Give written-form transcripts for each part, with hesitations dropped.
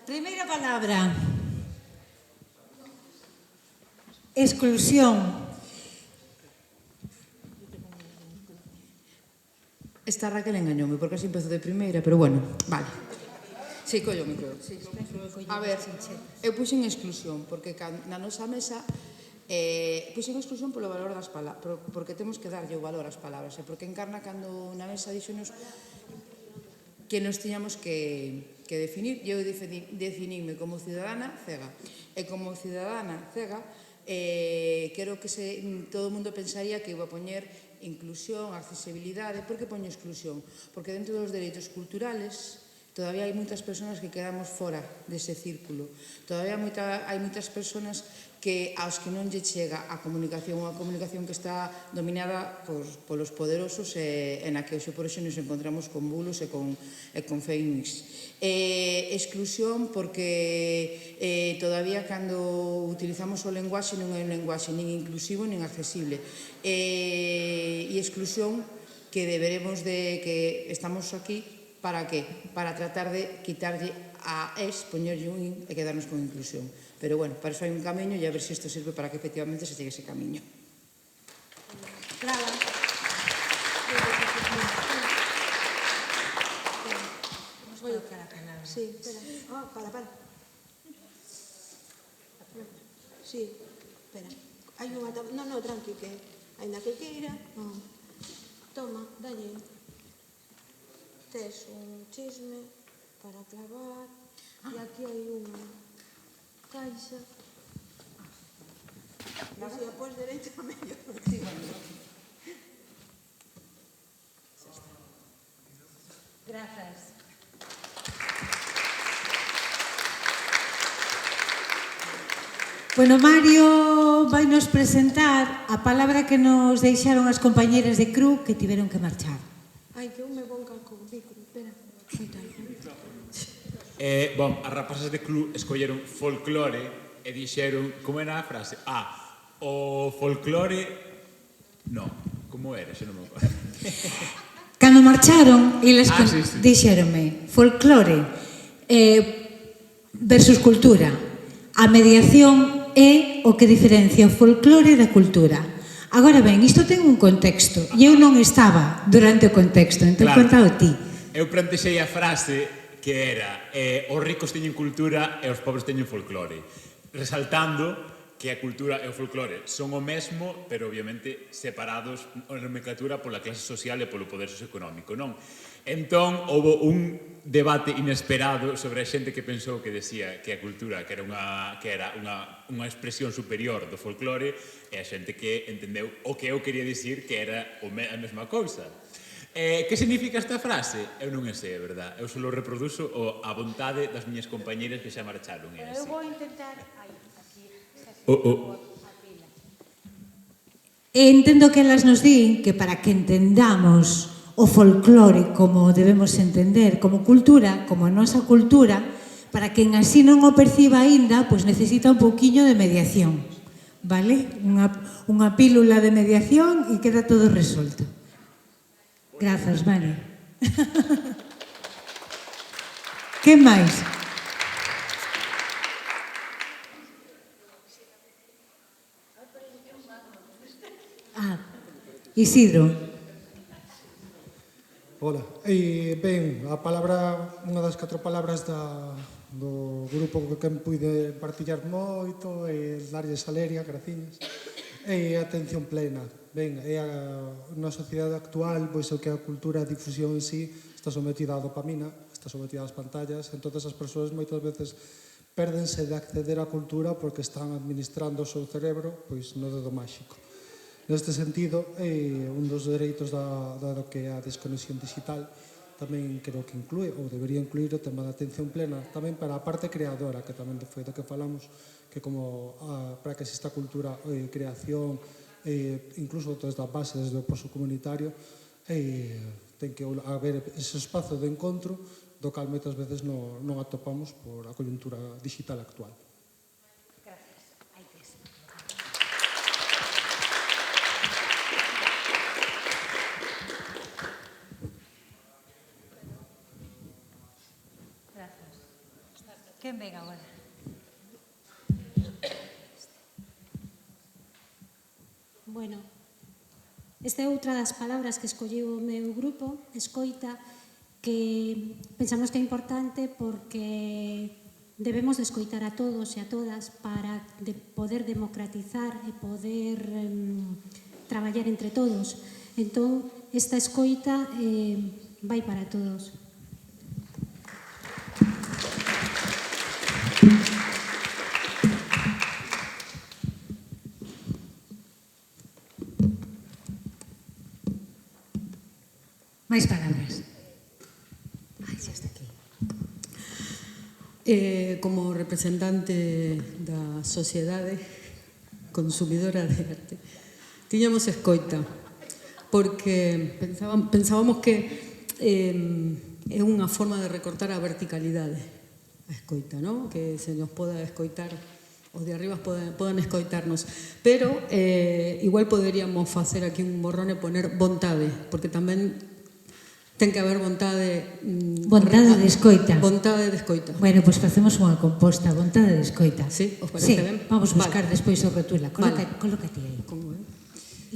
Primeira palabra. Exclusión. Esta Raquel engañoume, porque así empezo de primeira, pero bueno, vale. Sí, collo o micro. Sí. A ver, eu puxen exclusión, porque na nosa mesa puxen exclusión polo valor das palabras, porque temos que darlle o valor ás palabras, porque Encarna cando na mesa dixonos que nos tiñamos que definir, e eu definime como ciudadana cega. E como ciudadana cega, quero que todo o mundo pensaría que iba a poñer inclusión, accesibilidade. Por que poño exclusión? Porque dentro dos dereitos culturales todavía hai moitas persoas que quedamos fora dese círculo. Todavía hai moitas persoas aos que non lle chega a comunicación, unha comunicación que está dominada polos poderosos e na que hoxe por hoxe nos encontramos con bulos e con fake news. Exclusión porque todavía cando utilizamos o lenguaxe non é un lenguaxe nin inclusivo nin accesible. E exclusión que deberemos de que estamos aquí para que? Para tratar de quitarlle a es, poñerlle un in e quedarnos con inclusión. Pero bueno, para iso hai un camiño e a ver se isto sirve para que efectivamente se chegue ese camiño. Brava. Sí, espera. Para. Sí, espera. Hai unha... No, tranqui, que ainda que queira. Toma, dalle. Tes un chisme para clavar. E aquí hai unha caixa. E se a pos dereita, mellor. Grazas. Bueno, Mario vai nos presentar a palabra que nos deixaron as compañeras de CRU que tiveron que marchar. Ai, que eu me bonca co micro, espera. Bom, as rapazas de CRU escolleron folclore e dixeron, como era a frase? O folclore... No, como era? Xa non me acordo. Cando marcharon, eles sí. dixéronme folclore versus cultura. A mediación é o que diferencia o folclore da cultura. Agora ben, isto ten un contexto e eu non estaba durante o contexto, entón contao ti. Eu plantexei a frase que era os ricos teñen cultura e os pobres teñen folclore, resaltando que a cultura e o folclore son o mesmo, pero obviamente separados na nomenclatura pola clase social e polo poder socioeconómico, non? Entón, houve un debate inesperado sobre a xente que pensou que decía que a cultura que era unha expresión superior do folclore e a xente que entendeu o que eu quería dicir que era a mesma cousa. Que significa esta frase? Eu non sei, é verdad. Eu só reproduzo a vontade das miñas compañeras que xa marcharon. Eu vou intentar... Entendo que elas nos din que para que entendamos o folclore como debemos entender, como cultura, como a nosa cultura, para quen así non o perciba aínda, pois necesita un pouquiño de mediación, vale? Unha pílula de mediación e queda todo resolto. Grazas, Mari. Que máis? Isidro. Ola, ben, a palabra, unha das 4 palabras do grupo que puide partillar moito e darlles alegría, graciñas, e atención plena. Ben, na sociedade actual, pois o que a cultura a difusión en sí está sometida á dopamina, está sometida ás pantallas, entón as persoas moitas veces pérdense de acceder á cultura porque están administrando o seu cerebro pois no dedo máxico. Neste sentido, un dos dereitos do que é a desconexión digital tamén creo que inclúe, ou debería incluir, o tema da atención plena tamén para a parte creadora, que tamén foi do que falamos, que como para que exista cultura, creación, incluso desde a base, desde o poso comunitario, ten que haber ese espazo de encontro do cal moitas veces non atopamos por a coyuntura digital actual. Quen ven agora? Bueno, esta é outra das palabras que escolliu o meu grupo, escoita, que pensamos que é importante porque debemos de escoitar a todos e a todas para poder democratizar e poder traballar entre todos. Entón, esta escoita vai para todos. Máis palabras. Ai, xa está aquí. Como representante da sociedade consumidora de arte, tiñamos escoita, porque pensábamos que é unha forma de recortar a verticalidade, a escoita, non? Que se nos poda escoitar, os de arriba podan escoitarnos, pero igual poderíamos facer aquí un borrón e poner vontade, porque tamén ten que haber vontade... Vontade de escoita. Vontade de escoita. Bueno, pois facemos unha composta, vontade de escoita. Sí, os parece ben? Vamos buscar despois o rotula. Vale. Colócate aí. Como é?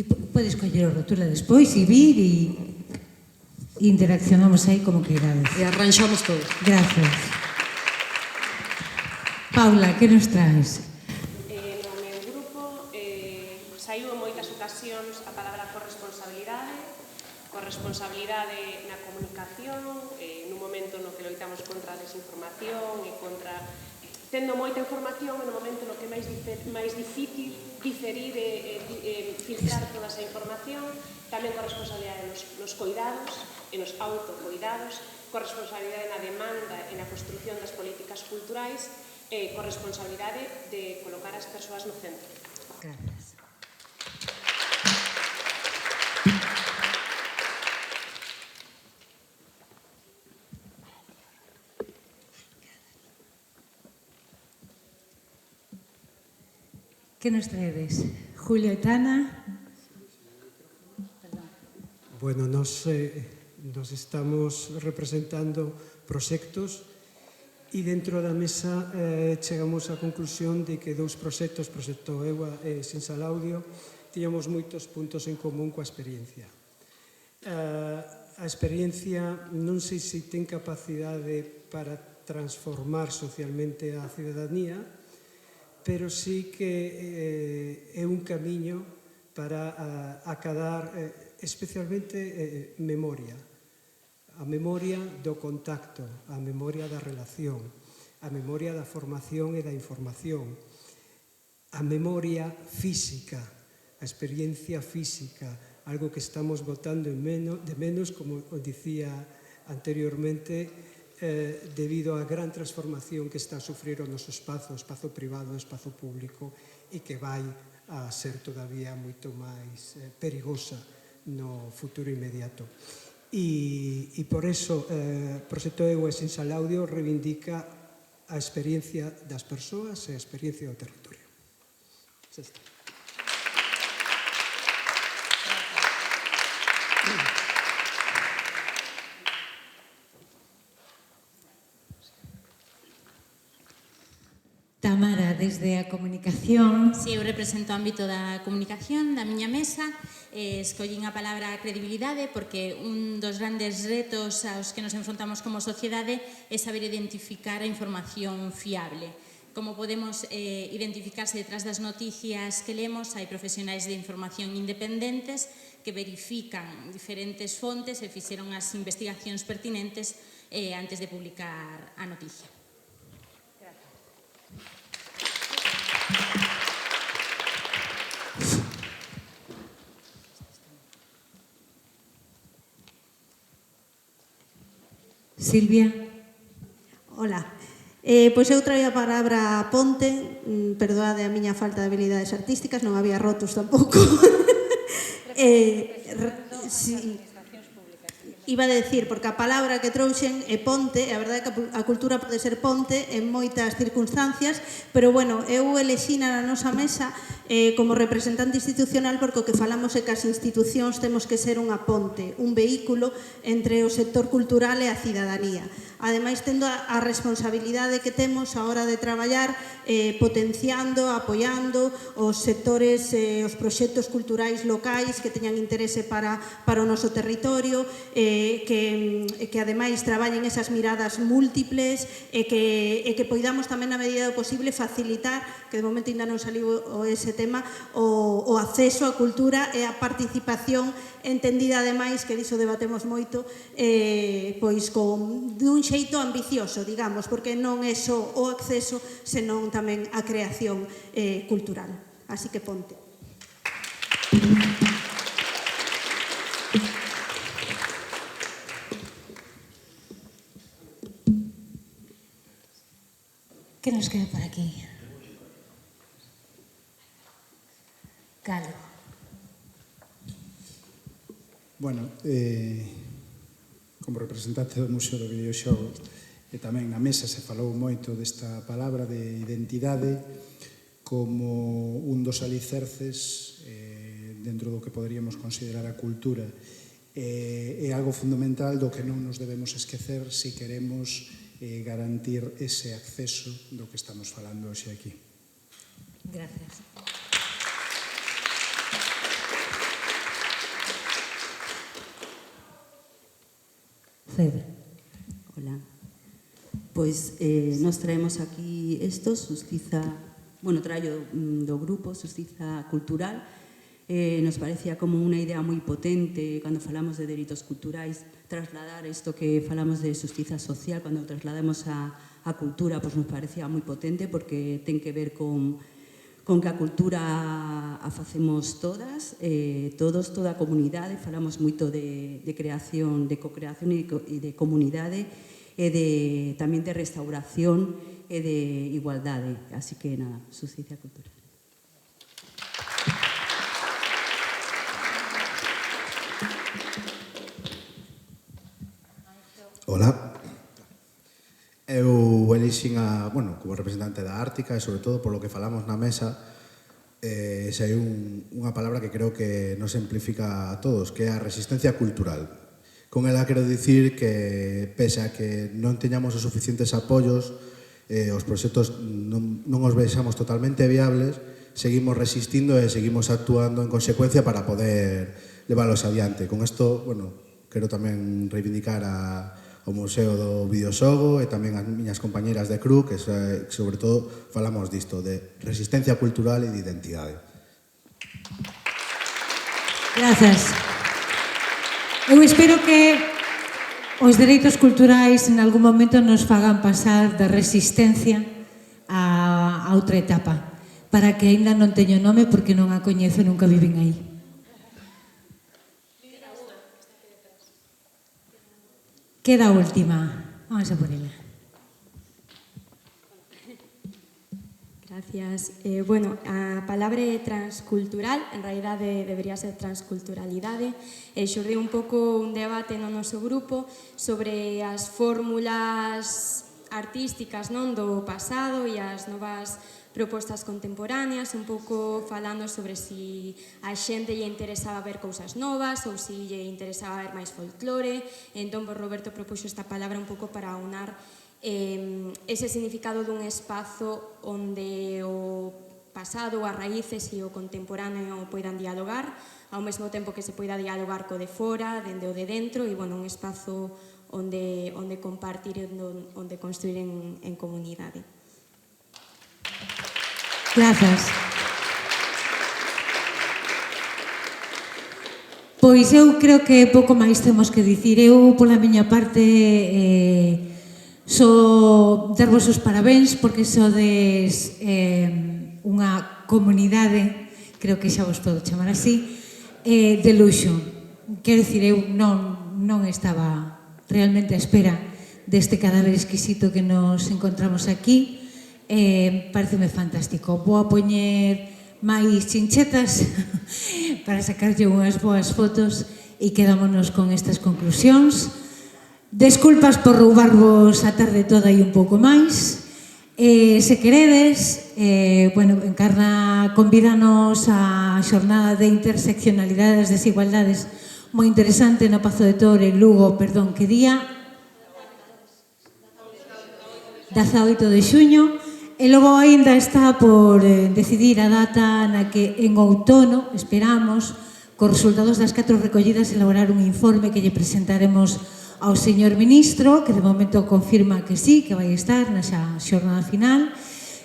E podes coller o rotula despois e vir e interaccionamos aí como que irades. E arranxamos todo. Gracias. Paula, que nos traes? No meu grupo saiu en moitas ocasións a palabra corresponsabilidade na comunicación, nun momento no que loitamos contra a desinformación e contra tendo moita información no momento no que é máis difícil diferir e filtrar toda esa información, tamén corresponsabilidade nos coidados e nos autocoidados, corresponsabilidade na demanda e na construción das políticas culturais e corresponsabilidade de colocar as persoas no centro. Gracias. Que nos traedes? Julio e Tana. Bueno, nos estamos representando proxectos e dentro da mesa chegamos á conclusión de que dous proxectos, Proxecto EUA e Sinsal Audio, tiñamos moitos puntos en común coa experiencia. A experiencia non sei se ten capacidade para transformar socialmente a cidadanía, pero sí que é un camiño para acadar especialmente memoria. A memoria do contacto, a memoria da relación, a memoria da formación e da información, a memoria física, a experiencia física, algo que estamos botando de menos, como dicía anteriormente, debido á gran transformación que está a sufrir o noso espazo privado, o espazo público, e que vai a ser todavía moito máis perigosa no futuro inmediato. E por eso, Proxecto EUA e Sinsal Audio reivindica a experiencia das persoas e a experiencia do territorio. Xa está. Tamara, desde a comunicación. Si, eu represento o ámbito da comunicación da miña mesa, escollín a palabra credibilidade porque un dos grandes retos aos que nos enfrontamos como sociedade é saber identificar a información fiable. Como podemos identificarse detrás das noticias que lemos, hai profesionais de información independentes que verifican diferentes fontes e fixeron as investigacións pertinentes antes de publicar a noticia. Silvia. Hola. Pois eu traía a palabra ponte, perdoade a miña falta de habilidades artísticas, non había rotos tampouco. Sí. iba a decir, porque a palabra que trouxen é ponte, a verdade é que a cultura pode ser ponte en moitas circunstancias, pero bueno, eu elexina na nosa mesa como representante institucional porque o que falamos é que as institucións temos que ser unha ponte, un vehículo entre o sector cultural e a cidadanía. Ademais, tendo a responsabilidade que temos a hora de traballar potenciando, apoiando os sectores, os proxectos culturais locais que teñan interese para o noso territorio, que ademais traballen esas miradas múltiples e que poidamos tamén na medida do posible facilitar, que de momento ainda non saliu ese tema, o acceso á cultura e a participación entendida ademais, que diso debatemos moito, pois dun xeito ambicioso, digamos, porque non é só o acceso, senón tamén a creación cultural. Así que ponte. Que nos queda por aquí? Galo. Bueno, como representante do Museo do Videoxogo, e tamén na mesa se falou moito desta palabra de identidade como un dos alicerces dentro do que poderíamos considerar a cultura. É algo fundamental do que non nos debemos esquecer se queremos garantir ese acceso do que estamos falando hoxe aquí. Gracias. Fede. Hola. Pois nos traemos aquí isto, Xustiza, bueno, traio do grupo Xustiza Cultural. Nos parecía como unha idea moi potente cando falamos de dereitos culturais, trasladar isto que falamos de xustiza social, cando trasladamos a cultura, pois nos parecía moi potente porque ten que ver con que a cultura a facemos todas, todos, toda a comunidade, falamos moito de creación, de co-creación e de comunidade, e tamén de restauración e de igualdade. Así que nada, xustiza cultural. Hola. Eu elixin como representante da Ártica e sobre todo polo que falamos na mesa xa hai unha palabra que creo que nos simplifica a todos, que é a resistencia cultural. Con ela quero dicir que pese a que non teñamos os suficientes apoios, os proxectos non os vexamos totalmente viables, seguimos resistindo e seguimos actuando en consecuencia para poder leválos adiante. Con isto, quero tamén reivindicar o Museo do Videoxogo e tamén as miñas compañeras de CRU, que sobre todo falamos disto, de resistencia cultural e de identidade. Grazas. Eu espero que os dereitos culturais en algún momento nos fagan pasar da resistencia a outra etapa, para que aínda non teño nome porque non a coñezo e nunca vivín aí. Queda a última. Vamos a por ela. Gracias. A palabra é transcultural, en realidade debería ser transculturalidade. Xurdiu un pouco un debate no noso grupo sobre as fórmulas artísticas do pasado e as novas propostas contemporáneas, un pouco falando sobre si a xente lle interesaba ver cousas novas ou si lle interesaba ver máis folclore. Entón, Roberto propuxo esta palabra un pouco para aunar ese significado dun espazo onde o pasado, as raíces e o contemporáneo poidan dialogar, ao mesmo tempo que se poida dialogar co de fora, dende o de dentro, e un espazo onde compartir, onde construir en comunidade. Grazas. Pois eu creo que pouco máis temos que dicir. Eu, pola miña parte, só darvos os parabéns porque sodes unha comunidade, creo que xa vos podo chamar así, de luxo. Quero dicir, eu non estaba realmente á espera deste cadáver exquisito que nos encontramos aquí. Pareceme fantástico. Vou a poñer máis chinchetas para sacarlle unhas boas fotos e quedámonos con estas conclusións. Desculpas por roubarvos a tarde toda e un pouco máis. Se queredes, Encarna convídanos á xornada de interseccionalidades, desigualdades, moi interesante no Pazo de Tore, Lugo, que día? 18 de xuño. E logo aínda está por decidir a data na que en outono, esperamos, cos resultados das 4 recollidas, elaborar un informe que lle presentaremos ao señor ministro, que de momento confirma que sí, que vai estar na xornada final.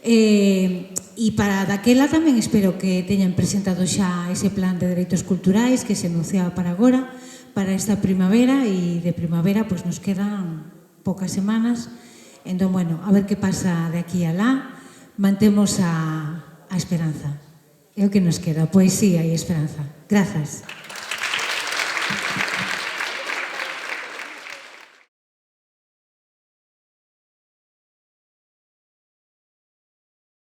E para daquela tamén espero que teñan presentado xa ese plan de dereitos culturais que se anunciaba para agora, para esta primavera, e de primavera nos quedan poucas semanas. Entón, a ver que pasa de aquí a lá. Mantemos a esperanza. É o que nos queda, poesía e esperanza. Grazas.